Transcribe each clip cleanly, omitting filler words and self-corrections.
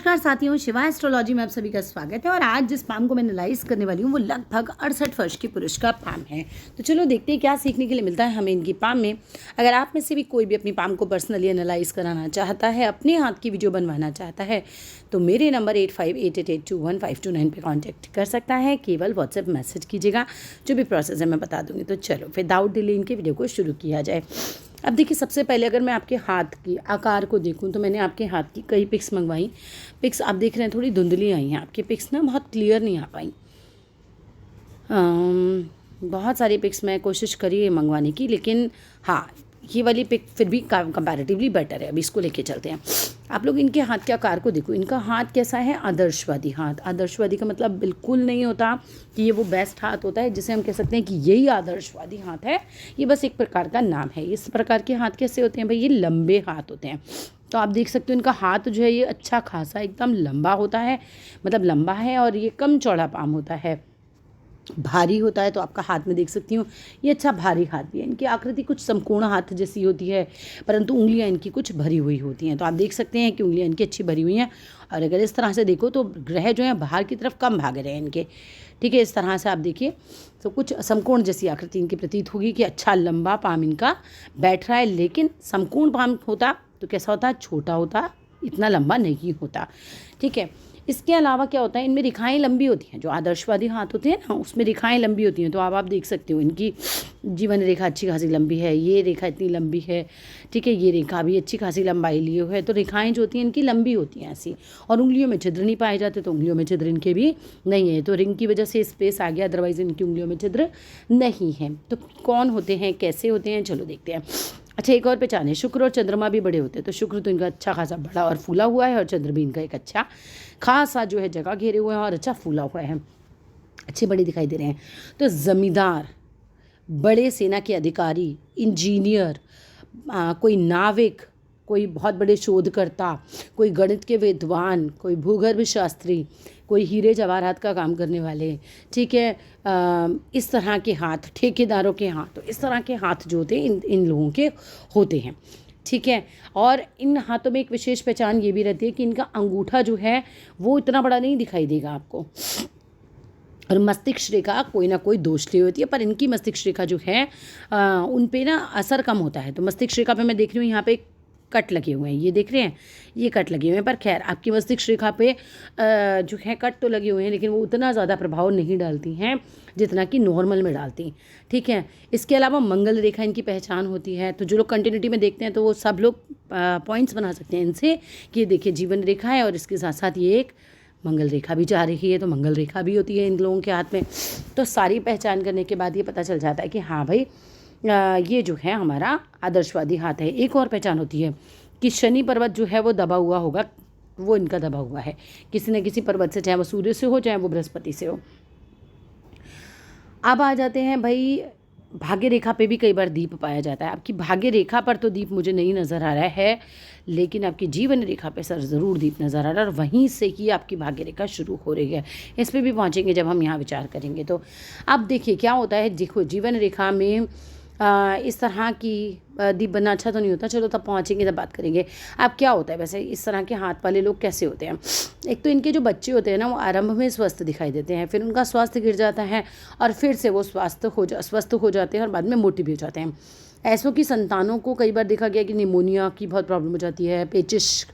नमस्कार साथियों, शिवा एस्ट्रोलॉजी में आप सभी का स्वागत है। और आज जिस पाम को मैं एनालाइज करने वाली हूँ वो लगभग 68 वर्ष के पुरुष का पाम है। तो चलो देखते हैं क्या सीखने के लिए मिलता है हमें इनकी पाम में। अगर आप में से भी कोई भी अपनी पाम को पर्सनली एनालाइज कराना चाहता है, अपने हाथ की वीडियो बनवाना चाहता है, तो मेरे नंबर 8588815229 पे कांटेक्ट कर सकता है। केवल व्हाट्सएप मैसेज कीजिएगा, जो भी प्रोसेस है मैं बता दूँगी। तो चलो विदाउट डिले इनके वीडियो को शुरू किया जाए। अब देखिए, सबसे पहले अगर मैं आपके हाथ की आकार को देखूं तो मैंने आपके हाथ की कई पिक्स मंगवाई। पिक्स आप देख रहे हैं थोड़ी धुंधली आई हैं, आपकी पिक्स ना बहुत क्लियर नहीं आ पाई। बहुत सारी पिक्स मैं कोशिश करी है मंगवाने की, लेकिन हाँ, ये वाली पिक फिर भी कंपैरेटिवली बेटर है। अभी इसको लेके चलते हैं। आप लोग इनके हाथ के आकार को देखो। इनका हाथ कैसा है? आदर्शवादी हाथ। आदर्शवादी का मतलब बिल्कुल नहीं होता कि ये वो बेस्ट हाथ होता है जिसे हम कह सकते हैं कि यही आदर्शवादी हाथ है। ये बस एक प्रकार का नाम है। इस प्रकार के हाथ कैसे होते हैं भाई? ये लंबे हाथ होते हैं। तो आप देख सकते हो इनका हाथ जो है ये अच्छा खासा एकदम लंबा होता है, मतलब लंबा है, और ये कम चौड़ा पाम होता है, भारी होता है। तो आपका हाथ में देख सकती हूँ ये अच्छा भारी हाथ भी है। इनकी आकृति कुछ समकोण हाथ जैसी होती है, परंतु उंगलियां इनकी कुछ भरी हुई होती हैं। तो आप देख सकते हैं कि उंगलियां इनकी अच्छी भरी हुई हैं। और अगर इस तरह से देखो तो ग्रह जो है बाहर की तरफ कम भाग रहे हैं इनके, ठीक है। इस तरह से आप देखिए तो कुछ समकोण जैसी आकृति इनकी प्रतीत होगी कि अच्छा लंबा पाम इनका बैठ रहा है। लेकिन समकोण पाम होता तो कैसा होता? छोटा होता, इतना लंबा नहीं होता, ठीक है। इसके अलावा क्या होता है, इनमें रेखाएं लंबी होती हैं। जो आदर्शवादी हाथ होते हैं ना, उसमें रेखाएं लंबी होती हैं। तो आप देख सकते हो इनकी जीवन रेखा अच्छी खासी लंबी है। ये रेखा इतनी लंबी है, ठीक है। ये रेखा भी अच्छी खासी लंबाई लिए है। तो रेखाएं जो होती हैं इनकी लंबी होती हैं ऐसी। और उंगलियों में छिद्र नहीं पाए जाते, तो उंगलियों में छिद्र इनके भी नहीं है। तो रिंग की वजह से स्पेस आ गया, अदरवाइज इनकी उंगलियों में छिद्र नहीं है। तो कौन होते हैं, कैसे होते हैं, चलो देखते हैं। अच्छा, एक और पहचान है, शुक्र और चंद्रमा भी बड़े होते हैं। तो शुक्र तो इनका अच्छा खासा बड़ा और फूला हुआ है, और चंद्र भी इनका एक अच्छा खासा जो है जगह घेरे हुए हैं और अच्छा फूला हुआ है, अच्छे बड़े दिखाई दे रहे हैं। तो जमींदार, बड़े सेना के अधिकारी, इंजीनियर, कोई नाविक, कोई बहुत बड़े शोधकर्ता, कोई गणित के विद्वान, कोई भूगर्भ शास्त्री, कोई हीरे जवाहरात का काम करने वाले, ठीक है। इस तरह के हाथ, ठेकेदारों के हाथ, तो इस तरह के हाथ जो होते हैं इन लोगों के होते हैं, ठीक है। और इन हाथों में एक विशेष पहचान ये भी रहती है कि इनका अंगूठा जो है वो इतना बड़ा नहीं दिखाई देगा आपको। और मस्तिष्क रेखा कोई ना कोई दोष ली होती है, पर इनकी मस्तिष्क रेखा जो है उन पे ना असर कम होता है। तो मस्तिष्क रेखा पे मैं देख रही हूँ यहाँ पे कट लगे हुए हैं, ये देख रहे हैं, ये कट लगे हुए हैं। पर खैर, आपकी मस्तिष्क रेखा पे जो है कट तो लगे हुए हैं, लेकिन वो उतना ज़्यादा प्रभाव नहीं डालती हैं जितना कि नॉर्मल में डालती, ठीक है। इसके अलावा मंगल रेखा इनकी पहचान होती है। तो जो लोग कंटिन्यूटी में देखते हैं तो वो सब लोग पॉइंट्स बना सकते हैं इनसे कि ये देखिए जीवन रेखा है और इसके साथ साथ ये एक मंगल रेखा भी जा रही है। तो मंगल रेखा भी होती है इन लोगों के हाथ में। तो सारी पहचान करने के बाद ये पता चल जाता है कि हाँ भाई, ये जो है हमारा आदर्शवादी हाथ है। एक और पहचान होती है कि शनि पर्वत जो है वो दबा हुआ होगा, वो इनका दबा हुआ है किसी न किसी पर्वत से, चाहे वो सूर्य से हो चाहे वो बृहस्पति से हो। अब आ जाते हैं भाई, भाग्य रेखा पे भी कई बार दीप पाया जाता है। आपकी भाग्य रेखा पर तो दीप मुझे नहीं नज़र आ रहा है, लेकिन आपकी जीवन रेखा पे सर ज़रूर दीप नज़र आ रहा है, और वहीं से ही आपकी भाग्य रेखा शुरू हो रही है। इस पर भी पहुँचेंगे जब हम यहाँ विचार करेंगे। तो अब देखिए क्या होता है। देखो, जीवन रेखा में इस तरह की दीप बनना अच्छा तो नहीं होता। चलो तब पहुँचेंगे, तब बात करेंगे। अब क्या होता है वैसे इस तरह के हाथ वाले लोग कैसे होते हैं? एक तो इनके जो बच्चे होते हैं ना, वो आरंभ में स्वस्थ दिखाई देते हैं, फिर उनका स्वास्थ्य गिर जाता है, और फिर से वो स्वस्थ हो जाते हैं और बाद में मोटे भी हो जाते हैं। ऐसों की संतानों को कई बार देखा गया कि निमोनिया की बहुत प्रॉब्लम हो जाती है, पेचिश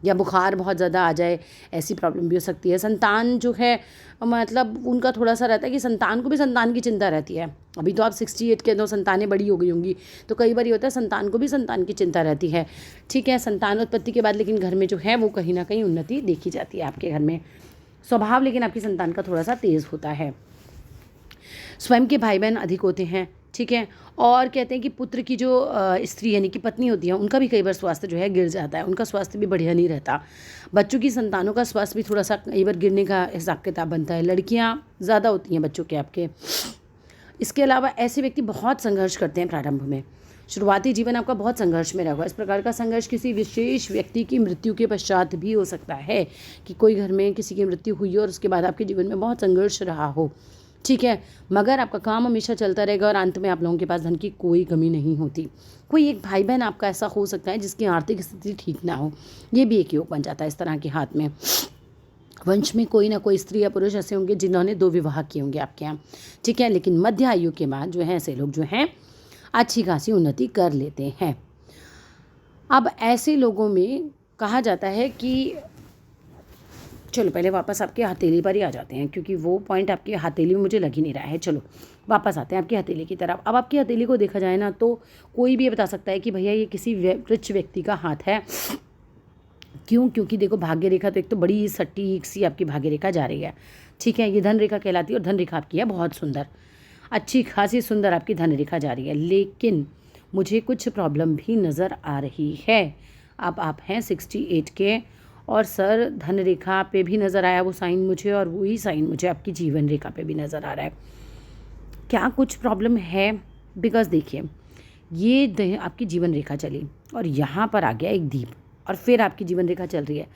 या बुखार बहुत ज़्यादा आ जाए, ऐसी प्रॉब्लम भी हो सकती है। संतान जो है, मतलब उनका थोड़ा सा रहता है कि संतान को भी संतान की चिंता रहती है। अभी तो आप 68 के दो संतानें बड़ी हो गई होंगी, तो कई बार ये होता है संतान को भी संतान की चिंता रहती है, ठीक है। संतानोत्पत्ति के बाद लेकिन घर में जो है वो कहीं ना कहीं उन्नति देखी जाती है आपके घर में। स्वभाव लेकिन आपकी संतान का थोड़ा सा तेज़ होता है। स्वयं के भाई बहन अधिक होते हैं, ठीक है। और कहते हैं कि पुत्र की जो स्त्री यानी कि पत्नी होती है, उनका भी कई बार स्वास्थ्य जो है गिर जाता है, उनका स्वास्थ्य भी बढ़िया नहीं रहता। बच्चों की संतानों का स्वास्थ्य भी थोड़ा सा कई बार गिरने का हिसाब किताब बनता है। लड़कियां ज़्यादा होती हैं बच्चों के आपके। इसके अलावा ऐसे व्यक्ति बहुत संघर्ष करते हैं प्रारंभ में। शुरुआती जीवन आपका बहुत संघर्ष में रहा। इस प्रकार का संघर्ष किसी विशेष व्यक्ति की मृत्यु के पश्चात भी हो सकता है, कि कोई घर में किसी की मृत्यु हुई हो और उसके बाद आपके जीवन में बहुत संघर्ष रहा हो, ठीक है, मगर आपका काम हमेशा चलता रहेगा और अंत में आप लोगों के पास धन की कोई कमी नहीं होती। कोई एक भाई बहन आपका ऐसा हो सकता है जिसकी आर्थिक स्थिति ठीक ना हो, ये भी एक योग बन जाता है इस तरह के हाथ में। वंश में कोई ना कोई स्त्री या पुरुष ऐसे होंगे जिन्होंने 2 विवाह किए होंगे आपके यहाँ, ठीक है, लेकिन मध्य आयु के बाद जो है ऐसे लोग जो हैं अच्छी खासी उन्नति कर लेते हैं। अब ऐसे लोगों में कहा जाता है कि चलो पहले वापस आपके हथेली पर ही आ जाते हैं, क्योंकि वो पॉइंट आपकी हथेली में मुझे लग ही नहीं रहा है। चलो वापस आते हैं आपकी हथेली की तरफ। अब आपकी हथेली को देखा जाए ना तो कोई भी ये बता सकता है कि भैया ये किसी रिच व्यक्ति का हाथ है। क्यों? क्योंकि देखो भाग्य रेखा तो एक तो बड़ी सटीक सी आपकी भाग्य रेखा जा रही है, ठीक है, ये धन रेखा कहलाती है और धन रेखा आपकी है बहुत सुंदर, अच्छी खासी सुंदर आपकी धन रेखा जा रही है। लेकिन मुझे कुछ प्रॉब्लम भी नज़र आ रही है। अब आप हैं 68 के और सर धन रेखा पे भी नज़र आया वो साइन मुझे, और वही साइन मुझे आपकी जीवन रेखा पे भी नज़र आ रहा है। क्या कुछ प्रॉब्लम है? बिकॉज देखिए ये आपकी जीवन रेखा चली और यहाँ पर आ गया एक दीप और फिर आपकी जीवन रेखा चल रही है।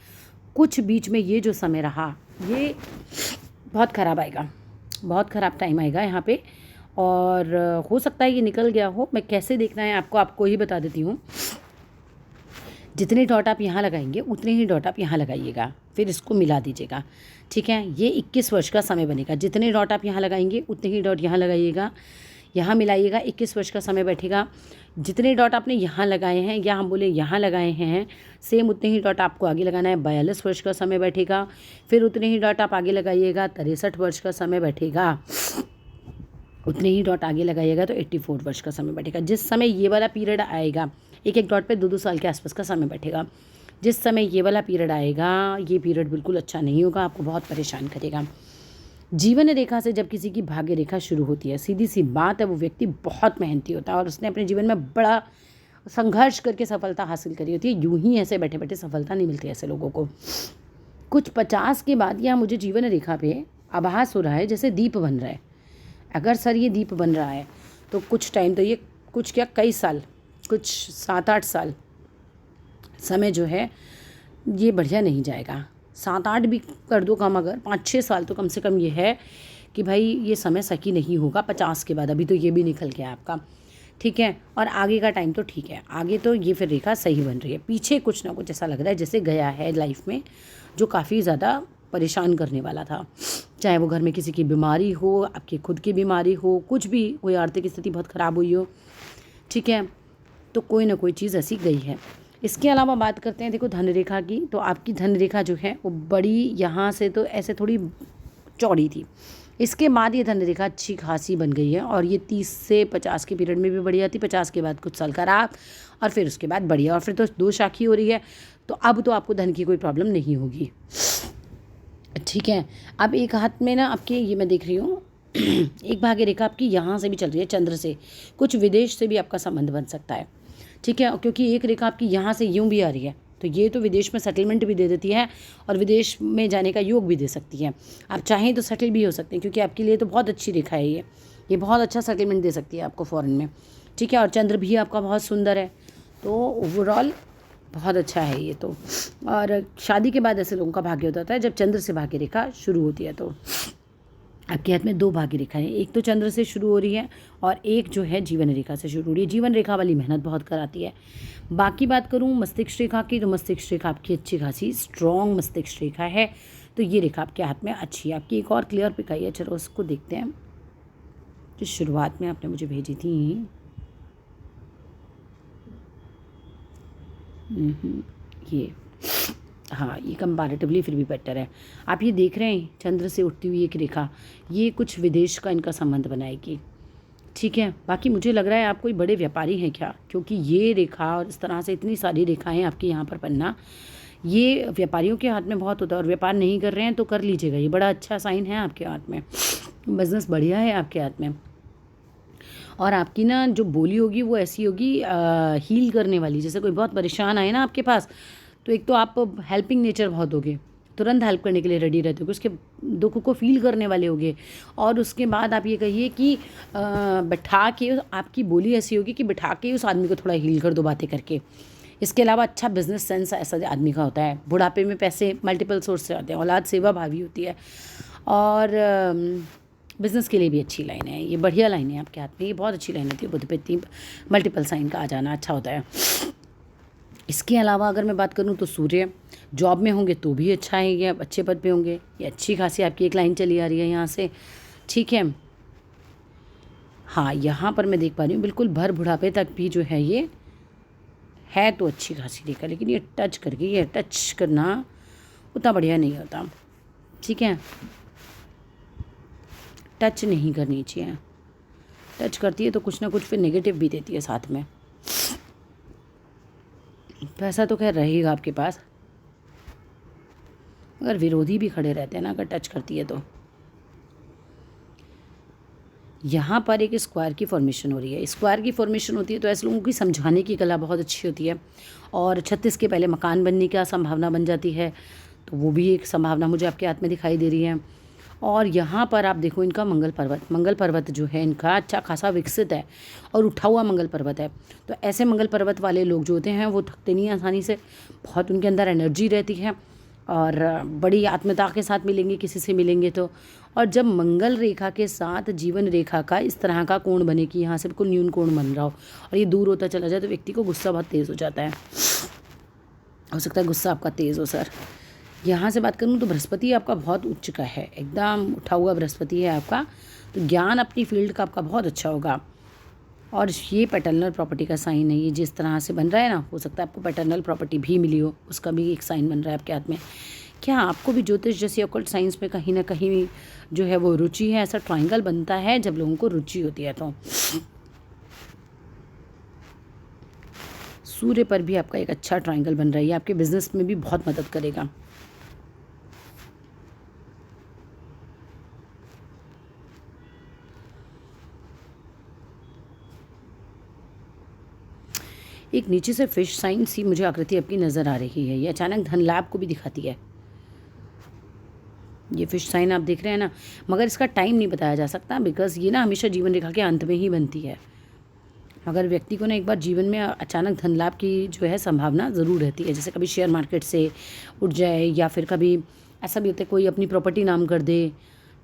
कुछ बीच में ये जो समय रहा ये बहुत ख़राब आएगा, बहुत ख़राब टाइम आएगा यहाँ पे, और हो सकता है ये निकल गया हो। मैं कैसे देखना है आपको ही बता देती हूँ। जितने डॉट आप यहाँ लगाएंगे उतने ही डॉट आप यहाँ लगाइएगा, फिर इसको मिला दीजिएगा, ठीक है। ये 21 वर्ष का समय बनेगा। जितने डॉट आप यहाँ लगाएंगे उतने ही डॉट यहाँ लगाइएगा, यहाँ मिलाइएगा, 21 वर्ष का समय बैठेगा। जितने डॉट आपने यहाँ लगाए हैं या हम बोले यहाँ लगाए हैं, सेम उतने ही डॉट आपको आगे लगाना है। 42 वर्ष का समय बैठेगा, फिर उतने ही डॉट आप आगे लगाइएगा। 63 वर्ष का समय बैठेगा, उतने ही डॉट आगे लगाइएगा तो 84 वर्ष का समय बैठेगा। जिस समय ये वाला पीरियड आएगा, एक एक डॉट पे 2-2 साल के आसपास का समय बैठेगा। जिस समय ये वाला पीरियड आएगा, ये पीरियड बिल्कुल अच्छा नहीं होगा, आपको बहुत परेशान करेगा। जीवन रेखा से जब किसी की भाग्य रेखा शुरू होती है, सीधी सी बात है, वो व्यक्ति बहुत मेहनती होता है और उसने अपने जीवन में बड़ा संघर्ष करके सफलता हासिल करी होती है। यूं ही ऐसे बैठे बैठे सफलता नहीं मिलती ऐसे लोगों को। कुछ 50 के बाद यहाँ मुझे जीवन रेखा पे आभास हो रहा है जैसे दीप बन रहा है। अगर सर ये दीप बन रहा है तो कुछ टाइम तो ये कुछ क्या कई साल, कुछ 7-8 साल समय जो है ये बढ़िया नहीं जाएगा। 7-8 भी कर दो कम, अगर 5-6 साल तो कम से कम ये है कि भाई ये समय सही नहीं होगा 50 के बाद। अभी तो ये भी निकल गया आपका, ठीक है। और आगे का टाइम तो ठीक है, आगे तो ये फिर रेखा सही बन रही है। पीछे कुछ ना कुछ ऐसा लग रहा है जैसे गया है लाइफ में जो काफ़ी ज़्यादा परेशान करने वाला था। चाहे वो घर में किसी की बीमारी हो, आपकी खुद की बीमारी हो, कुछ भी, कोई आर्थिक स्थिति बहुत ख़राब हुई हो, ठीक है, तो कोई ना कोई चीज़ ऐसी गई है। इसके अलावा बात करते हैं देखो धन रेखा की, तो आपकी धन रेखा जो है वो बड़ी यहाँ से तो ऐसे थोड़ी चौड़ी थी। इसके बाद ये धन रेखा अच्छी खासी बन गई है और ये 30 से 50 के पीरियड में भी बढ़िया थी। 50 के बाद कुछ साल खराब और फिर उसके बाद बढ़िया, और फिर तो 2 शाखी हो रही है। तो अब तो आपको धन की कोई प्रॉब्लम नहीं होगी, ठीक है। अब एक हाथ में ना आपके ये मैं देख रही हूँ एक भाग्य रेखा आपकी यहाँ से भी चल रही है, चंद्र से। कुछ विदेश से भी आपका संबंध बन सकता है, ठीक है, क्योंकि एक रेखा आपकी यहाँ से यूँ भी आ रही है, तो ये तो विदेश में सेटलमेंट भी दे देती है और विदेश में जाने का योग भी दे सकती है। आप चाहें तो सेटल भी हो सकते हैं, क्योंकि आपके लिए तो बहुत अच्छी रेखा है ये बहुत अच्छा सेटलमेंट दे सकती है आपको फ़ॉरेन में, ठीक है। और चंद्र भी आपका बहुत सुंदर है, तो ओवरऑल बहुत अच्छा है ये तो। और शादी के बाद ऐसे लोगों का भाग्य होता है जब चंद्र से भाग्य रेखा शुरू होती है। तो आपके हाथ में 2 भाग्य रेखाएं, एक तो चंद्र से शुरू हो रही है और एक जो है जीवन रेखा से शुरू हो रही है। जीवन रेखा वाली मेहनत बहुत कराती है। बाकी बात करूँ मस्तिष्क रेखा की, तो मस्तिष्क रेखा आपकी अच्छी खासी स्ट्रॉन्ग मस्तिष्क रेखा है, तो ये रेखा आपके हाथ में अच्छी है। आपकी एक और क्लियर पिक आई है, चलो उसको देखते हैं जो शुरुआत में आपने मुझे भेजी थी। ये हाँ, ये कंपैरेटिवली फिर भी बेटर है। आप ये देख रहे हैं चंद्र से उठती हुई एक रेखा, ये कुछ विदेश का इनका संबंध बनाएगी, ठीक है। बाकी मुझे लग रहा है आप कोई बड़े व्यापारी हैं क्या, क्योंकि ये रेखा और इस तरह से इतनी सारी रेखाएं आपके यहाँ पर बनना, ये व्यापारियों के हाथ में बहुत होता है। और व्यापार नहीं कर रहे हैं तो कर लीजिएगा, ये बड़ा अच्छा साइन है आपके हाथ में, बिजनेस बढ़िया है आपके हाथ में। और आपकी ना जो बोली होगी वो ऐसी होगी हील करने वाली, जैसे कोई बहुत परेशान आए ना आपके पास, तो एक तो आप हेल्पिंग नेचर बहुत होगे, तुरंत हेल्प करने के लिए रेडी रहते हो, उसके दुख को फील करने वाले होगे। और उसके बाद आप ये कहिए कि बैठा के, आपकी बोली ऐसी होगी कि बैठा के उस आदमी को थोड़ा हील कर दो बातें करके। इसके अलावा अच्छा बिजनेस सेंस ऐसा आदमी का होता है। बुढ़ापे में पैसे मल्टीपल सोर्स से आते हैं, औलाद सेवा भावी होती है। और बिज़नेस के लिए भी अच्छी लाइन है, ये बढ़िया लाइन है आपके हाथ में, ये बहुत अच्छी लाइन होती है। बुध पे इतनी मल्टीपल साइन का आ जाना अच्छा होता है। इसके अलावा अगर मैं बात करूँ तो सूर्य जॉब में होंगे तो भी अच्छा है, ये अच्छे पद पे होंगे, ये अच्छी खासी आपकी एक लाइन चली आ रही है यहाँ से, ठीक है। हाँ, यहाँ पर मैं देख पा रही हूँ बिल्कुल भर बुढ़ापे तक भी जो है ये है तो अच्छी खासी रेखा, लेकिन ये टच करके, ये टच करना उतना बढ़िया नहीं होता, ठीक है। टच नहीं करनी चाहिए, टच करती है तो कुछ ना कुछ फिर नेगेटिव भी देती है साथ में। पैसा तो खैर रहेगा आपके पास, अगर विरोधी भी खड़े रहते हैं ना अगर टच करती है तो। यहाँ पर एक स्क्वायर की फॉर्मेशन हो रही है, स्क्वायर की फॉर्मेशन होती है तो ऐसे लोगों की समझाने की कला बहुत अच्छी होती है, और 36 के पहले मकान बनने की संभावना बन जाती है, तो वो भी एक संभावना मुझे आपके हाथ में दिखाई दे रही है। और यहाँ पर आप देखो इनका मंगल पर्वत जो है इनका अच्छा खासा विकसित है और उठा हुआ मंगल पर्वत है। तो ऐसे मंगल पर्वत वाले लोग जो होते हैं वो थकते नहीं आसानी से, बहुत उनके अंदर एनर्जी रहती है और बड़ी आत्मीयता के साथ मिलेंगे किसी से मिलेंगे तो। और जब मंगल रेखा के साथ जीवन रेखा का इस तरह का कोण बने कि यहाँ से बिल्कुल न्यून कोण बन रहा हो और ये दूर होता चला जाए तो व्यक्ति को गुस्सा बहुत तेज़ हो जाता है, हो सकता है गुस्सा आपका तेज़ हो सर। यहाँ से बात करूँ तो बृहस्पति आपका बहुत उच्च का है, एकदम उठा हुआ बृहस्पति है आपका, तो ज्ञान अपनी फील्ड का आपका बहुत अच्छा होगा। और ये पैटर्नल प्रॉपर्टी का साइन है, ये जिस तरह से बन रहा है ना, हो सकता है आपको पैटर्नल प्रॉपर्टी भी मिली हो, उसका भी एक साइन बन रहा है आपके हाथ में। क्या आपको भी ज्योतिष जैसी ऑकल्ट साइंस में कहीं ना कहीं जो है वो रुचि है? ऐसा ट्राइंगल बनता है जब लोगों को रुचि होती है तो। सूर्य पर भी आपका एक अच्छा ट्राइंगल बन रहा है, ये आपके बिजनेस में भी बहुत मदद करेगा। एक नीचे से फिश साइन सी मुझे आकृति आपकी नज़र आ रही है, ये अचानक धन लाभ को भी दिखाती है। ये फिश साइन आप देख रहे हैं ना, मगर इसका टाइम नहीं बताया जा सकता बिकॉज ये ना हमेशा जीवन रेखा के अंत में ही बनती है। मगर व्यक्ति को ना एक बार जीवन में अचानक धन लाभ की जो है संभावना ज़रूर रहती है, जैसे कभी शेयर मार्केट से उठ जाए या फिर कभी ऐसा भी होता है कोई अपनी प्रॉपर्टी नाम कर दे,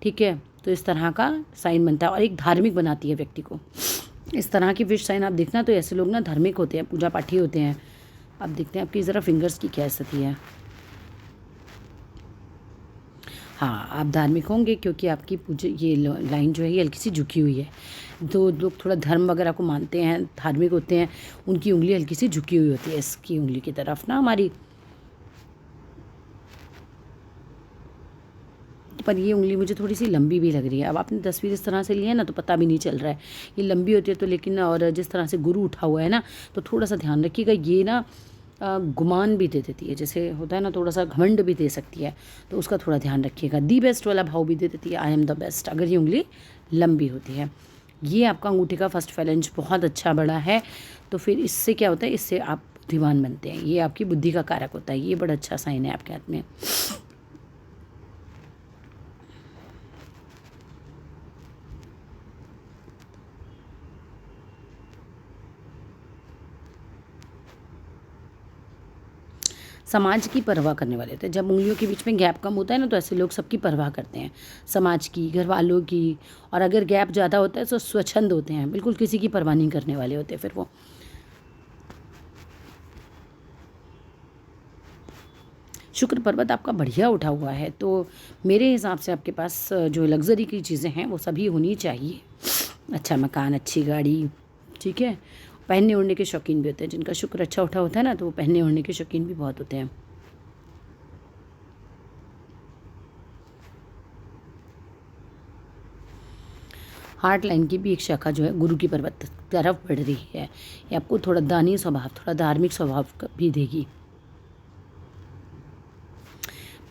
ठीक है। तो इस तरह का साइन बनता है और एक धार्मिक बनाती है व्यक्ति को। इस तरह की फिश साइन आप देखना तो ऐसे लोग ना धार्मिक होते हैं, पूजा पाठी होते हैं। आप देखते हैं आपकी ज़रा फिंगर्स की क्या स्थिति है। हाँ, आप धार्मिक होंगे क्योंकि आपकी पूजा ये लाइन जो है ये हल्की सी झुकी हुई है। तो लोग थोड़ा धर्म वगैरह को मानते हैं, धार्मिक होते हैं, उनकी उंगली हल्की सी झुकी हुई होती है इसकी उंगली की तरफ ना हमारी, पर ये उंगली मुझे थोड़ी सी लंबी भी लग रही है। अब आपने तस्वीर इस तरह से ली है ना तो पता भी नहीं चल रहा है, ये लंबी होती है तो, लेकिन और जिस तरह से गुरु उठा हुआ है ना तो थोड़ा सा ध्यान रखिएगा, ये ना गुमान भी दे देती है, जैसे होता है ना थोड़ा सा घमंड भी दे सकती है, तो उसका थोड़ा ध्यान रखिएगा। दी बेस्ट वाला भाव भी दे देती है, आई एम द बेस्ट, अगर ये उंगली लंबी होती है। ये आपका अंगूठे का फर्स्ट फैलेंज बहुत अच्छा बड़ा है, तो फिर इससे क्या होता है, इससे आप बुद्धिमान बनते हैं, ये आपकी बुद्धि का कारक होता है, ये बड़ा अच्छा साइन है आपके हाथ में। समाज की परवाह करने वाले होते हैं, जब उंगलियों के बीच में गैप कम होता है ना तो ऐसे लोग सबकी परवाह करते हैं, समाज की, घर वालों की, और अगर गैप ज़्यादा होता है तो स्वच्छंद होते हैं, बिल्कुल किसी की परवाह नहीं करने वाले होते फिर वो। शुक्र पर्वत आपका बढ़िया उठा हुआ है, तो मेरे हिसाब से आपके पास जो लग्जरी की चीज़ें हैं वो सभी होनी चाहिए, अच्छा मकान, अच्छी गाड़ी, ठीक है। पहनने ओढ़ने के शौकीन भी होते हैं, जिनका शुक्र अच्छा उठा होता है ना तो वो पहनने ओढ़ने के शौकीन भी बहुत होते हैं। हार्ट लाइन की भी एक शाखा जो है गुरु की पर्वत तरफ बढ़ रही है, ये आपको थोड़ा दानी स्वभाव, थोड़ा धार्मिक स्वभाव भी देगी।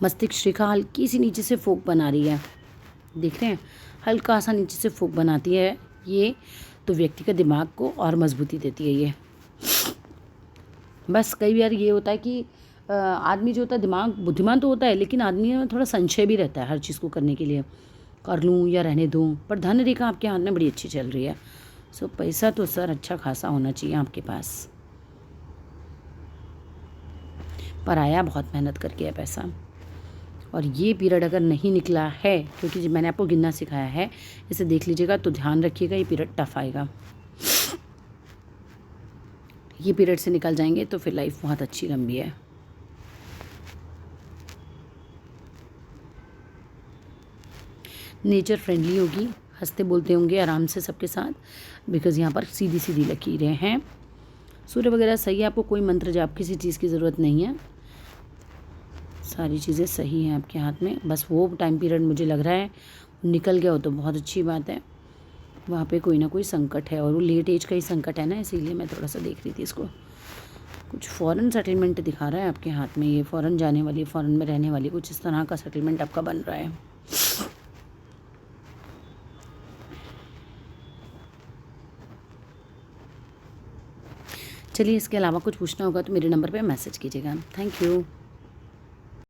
मस्तिष्क रेखा हल्की सी नीचे से फोक बना रही है, देख रहे हैं, हल्का सा नीचे से फोक बनाती है ये, तो व्यक्ति का दिमाग को और मजबूती देती है ये। बस कई बार ये होता है कि आदमी जो होता है दिमाग बुद्धिमान तो होता है, लेकिन आदमी में थोड़ा संशय भी रहता है हर चीज़ को करने के लिए, कर लूँ या रहने दूँ। पर धन रेखा आपके हाथ में बड़ी अच्छी चल रही है, सो पैसा तो सर अच्छा खासा होना चाहिए आपके पास, पर आया बहुत मेहनत करके है पैसा। और ये पीरियड अगर नहीं निकला है, क्योंकि मैंने आपको गिनना सिखाया है, इसे देख लीजिएगा तो ध्यान रखिएगा, ये पीरियड टफ आएगा। ये पीरियड से निकल जाएंगे तो फिर लाइफ बहुत अच्छी लंबी है। नेचर फ्रेंडली होगी, हंसते बोलते होंगे आराम से सबके साथ, बिकॉज़ यहाँ पर सीधी सीधी लकीरें हैं। सूर्य वगैरह सही है, आपको कोई मंत्र जाप किसी चीज़ की ज़रूरत नहीं है, सारी चीज़ें सही हैं आपके हाथ में। बस वो टाइम पीरियड मुझे लग रहा है निकल गया हो तो बहुत अच्छी बात है, वहाँ पे कोई ना कोई संकट है, और वो लेट एज का ही संकट है ना, इसीलिए मैं थोड़ा सा देख रही थी इसको। कुछ फॉरेन सेटलमेंट दिखा रहा है आपके हाथ में, ये फॉरेन जाने वाली, फॉरेन में रहने वाली, कुछ इस तरह का सेटलमेंट आपका बन रहा है। चलिए, इसके अलावा कुछ पूछना होगा तो मेरे नंबर पे मैसेज कीजिएगा। Thank you.